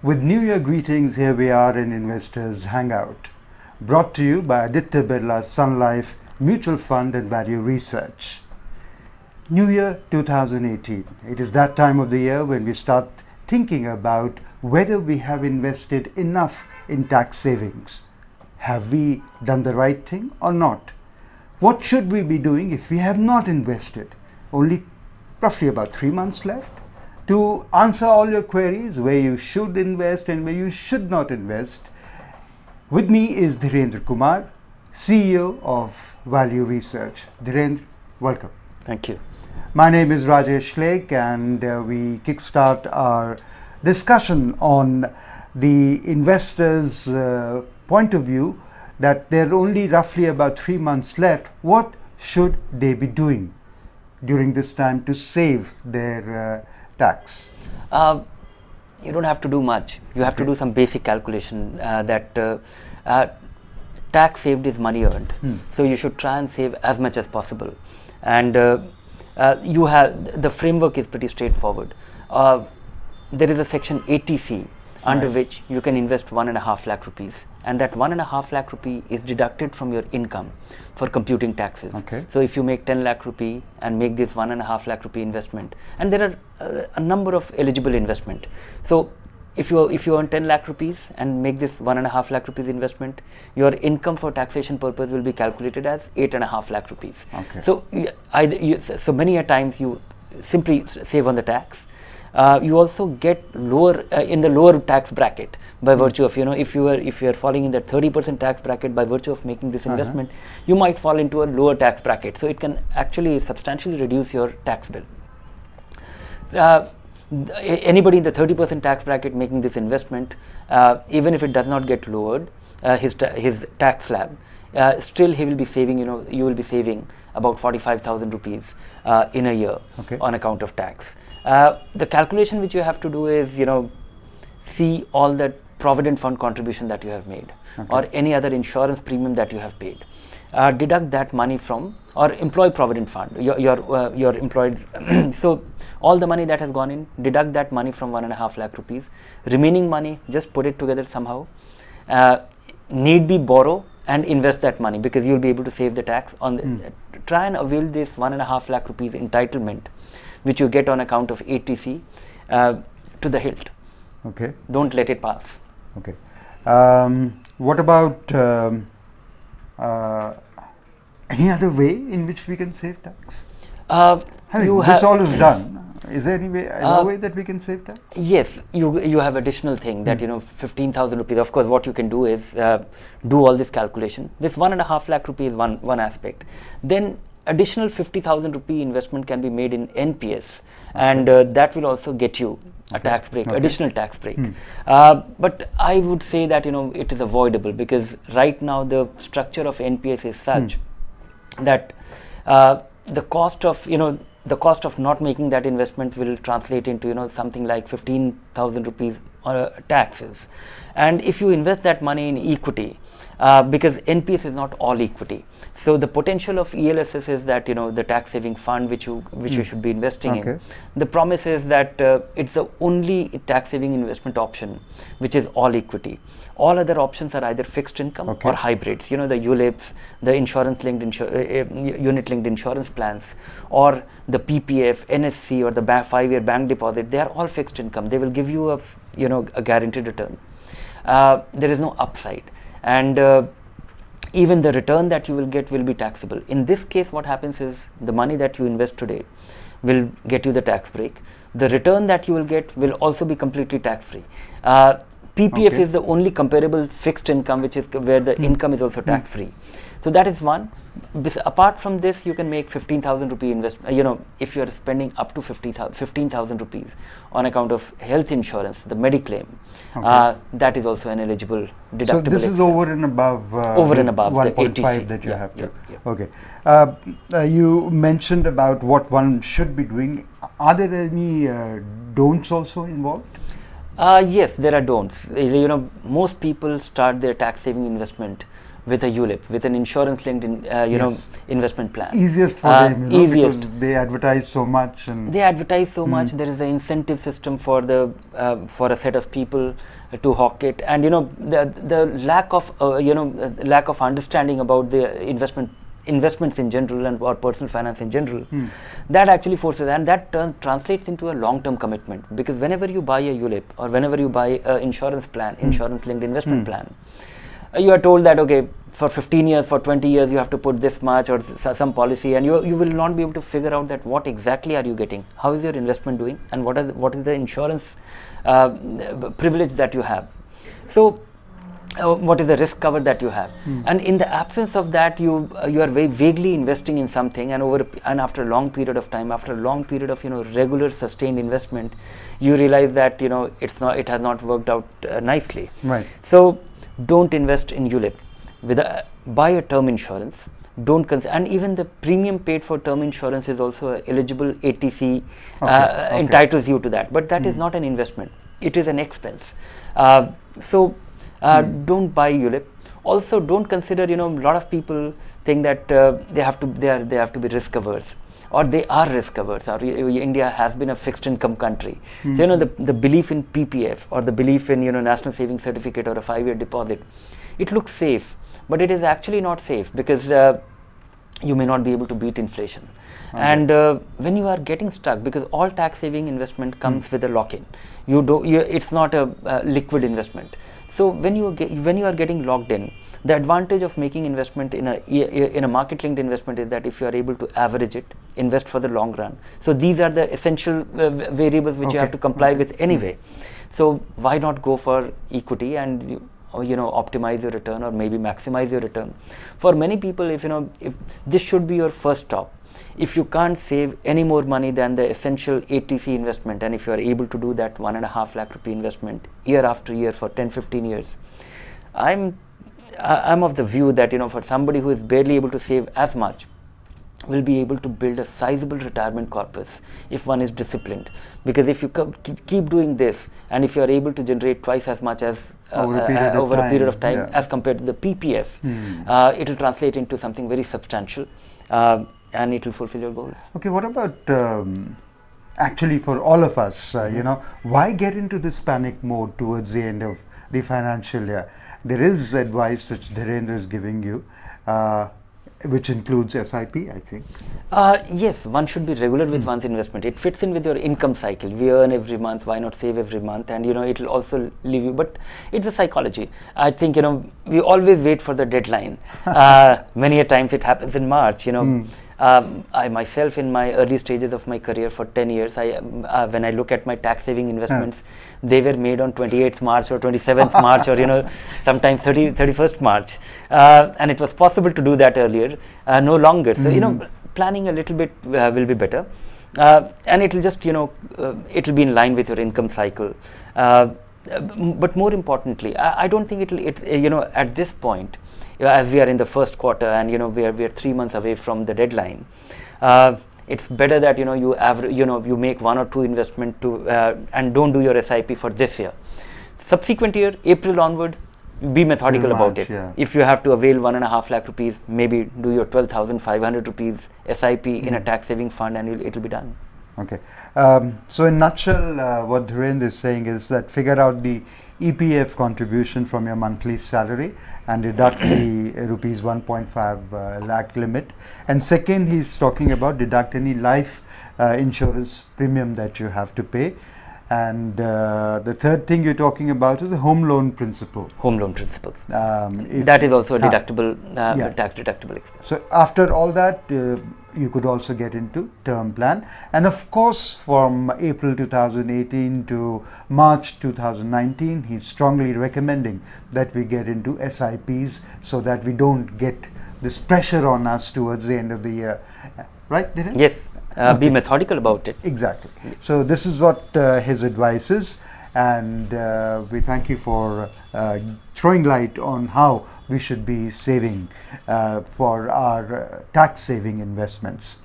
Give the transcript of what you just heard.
With New Year greetings, here we are in Investors Hangout, brought to you by Aditya Birla Sun Life Mutual Fund and Value Research. New Year 2018. It is that time of the year when we start thinking about whether we have invested enough in tax savings. Have we done the right thing or not? What should we be doing if we have not invested? Only roughly about 3 months left. To answer all your queries, where you should invest and where you should not invest, with me is Dhirendra Kumar, CEO of Value Research. Dhirendra, welcome. Thank you. My name is Rajesh Lake, and we kickstart our discussion on the investors' point of view that there are only roughly about 3 months left. What should they be doing during this time to save their tax? You don't have to do much. You have to do some basic calculation that tax saved is money earned. So you should try and save as much as possible. And you have the framework is pretty straightforward. There is a section 80C under which you can invest 1.5 lakh rupees, and that 1.5 lakh rupee is deducted from your income for computing taxes. So if you make 10 lakh rupee and make this 1.5 lakh rupee investment, and there are a number of eligible investment. So if you earn 10 lakh rupees and make this 1.5 lakh rupees investment, your income for taxation purpose will be calculated as 8.5 lakh rupees. So so many a times you simply save on the tax. You also get lower in the lower tax bracket by virtue of, if you are falling in that 30% tax bracket by virtue of making this investment, you might fall into a lower tax bracket. So it can actually substantially reduce your tax bill. Anybody in the 30% tax bracket making this investment, even if it does not get lowered, his tax slab, still he will be saving, you will be saving about 45,000 rupees in a year on account of tax. The calculation which you have to do is, see all the provident fund contribution that you have made or any other insurance premium that you have paid. Deduct that money from, or employee provident fund, your employees. So all the money that has gone in, deduct that money from 1.5 lakh rupees. Remaining money, just put it together somehow. Need be borrow and invest that money, because you will be able to save the tax on the, try and avail this 1.5 lakh rupees entitlement which you get on account of 80C to the hilt. Don't let it pass. What about any other way in which we can save tax? This all is done. Is there any way, another way that we can save tax? Yes, you have additional thing that 15,000 rupees. Of course, what you can do is do all this calculation. This 1.5 lakh rupee is one aspect. Then additional 50,000 rupee investment can be made in NPS, and that will also get you a tax break, additional tax break. But I would say that it is avoidable, because right now the structure of NPS is such that the cost of not making that investment will translate into something like 15,000 rupees taxes. And if you invest that money in equity, because NPS is not all equity, so the potential of ELSS is that the tax saving fund which you should be investing in. The promise is that it's the only tax saving investment option which is all equity. All other options are either fixed income or hybrids. The ULIPs, the insurance linked unit linked insurance plans, or the PPF, NSC, or the 5-year bank deposit. They are all fixed income. They will give you a guaranteed return. There is no upside, and even the return that you will get will be taxable. In this case, what happens is the money that you invest today will get you the tax break. The return that you will get will also be completely tax free. PPF is the only comparable fixed income which is where the income is also tax free. So that is one. Apart from this, you can make 15,000 rupee investment. If you are spending up to 15,000 rupees on account of health insurance, the Mediclaim, that is also an eligible deductible. So this is over and above 1.5 that you have to. You mentioned about what one should be doing. Are there any don'ts also involved? Yes, there are don'ts. Most people start their tax saving investment with a ULIP, with an insurance-linked, investment plan. Easiest for them, easiest. Because they advertise so much. They advertise so much. There is an incentive system for the for a set of people to hawk it, and the lack of lack of understanding about the investments in general and or personal finance in general, that actually forces, and that translates into a long-term commitment, because whenever you buy a ULIP or whenever you buy an insurance plan, insurance-linked investment plan, you are told that okay, for 15 years, for 20 years you have to put this much or some policy, and you will not be able to figure out that what exactly are you getting, how is your investment doing, and what is the insurance privilege that you have. So what is the risk cover that you have, and in the absence of that, you are very vaguely investing in something, and after a long period of time, after a long period of regular sustained investment, you realize that it has not worked out nicely. Right. So don't invest in ULIP. Buy a term insurance. And even the premium paid for term insurance is also a eligible ATC, entitles you to that, but that is not an investment. It is an expense. Don't buy ULIP. Also, don't consider. A lot of people think that they have to be risk averse, or they are risk averse. Or India has been a fixed income country. So the belief in PPF or the belief in National Savings Certificate or a 5-year deposit, it looks safe, but it is actually not safe, because you may not be able to beat inflation. And when you are getting stuck, because all tax saving investment comes with a lock-in, it's not a liquid investment. So when you are getting locked in, the advantage of making investment in a market linked investment is that if you are able to average it, invest for the long run. So these are the essential variables which you have to comply with anyway. So why not go for equity and optimize your return, or maybe maximize your return? For many people, if this should be your first stop, if you can't save any more money than the essential ATC investment, and if you are able to do that 1.5 lakh rupee investment year after year for 10-15 years, I'm of the view that for somebody who is barely able to save as much, will be able to build a sizable retirement corpus if one is disciplined. Because if you keep doing this, and if you are able to generate twice as much as over a period of time as compared to the PPF, it will translate into something very substantial, and it will fulfill your goals. Okay, what about actually for all of us, why get into this panic mode towards the end of the financial year? There is advice which Dhirendra is giving you, which includes SIP, I think. Yes, one should be regular with one's investment. It fits in with your income cycle. We earn every month, why not save every month? And it will also leave you, but it's a psychology. I think we always wait for the deadline. Many a times it happens in March. I myself, in my early stages of my career for 10 years, when I look at my tax saving investments, they were made on 28th March or 27th March, or sometimes 31st March, and it was possible to do that earlier, no longer. So planning a little bit will be better, and it will just it will be in line with your income cycle. But more importantly, I don't think at this point, as we are in the first quarter, and we are 3 months away from the deadline, it's better that you make 1 or 2 investment and don't do your SIP for this year. Subsequent year, April onward, be methodical about it. If you have to avail 1.5 lakh rupees, maybe do your 12,500 rupees SIP in a tax saving fund, and it will be done. Okay. So in nutshell, what Dhirendra is saying is that figure out the EPF contribution from your monthly salary and deduct the rupees 1.5 lakh limit. And second, he's talking about deduct any life insurance premium that you have to pay. And the third thing you're talking about is the home loan principle. Home loan principles. That is also a deductible, tax deductible expense. So after all that, you could also get into term plan. And of course, from April 2018 to March 2019, he's strongly recommending that we get into SIPs so that we don't get this pressure on us towards the end of the year. Right, Dhiren? Yes. Be methodical about it. Exactly. So this is what his advice is, and we thank you for throwing light on how we should be saving for our tax saving investments.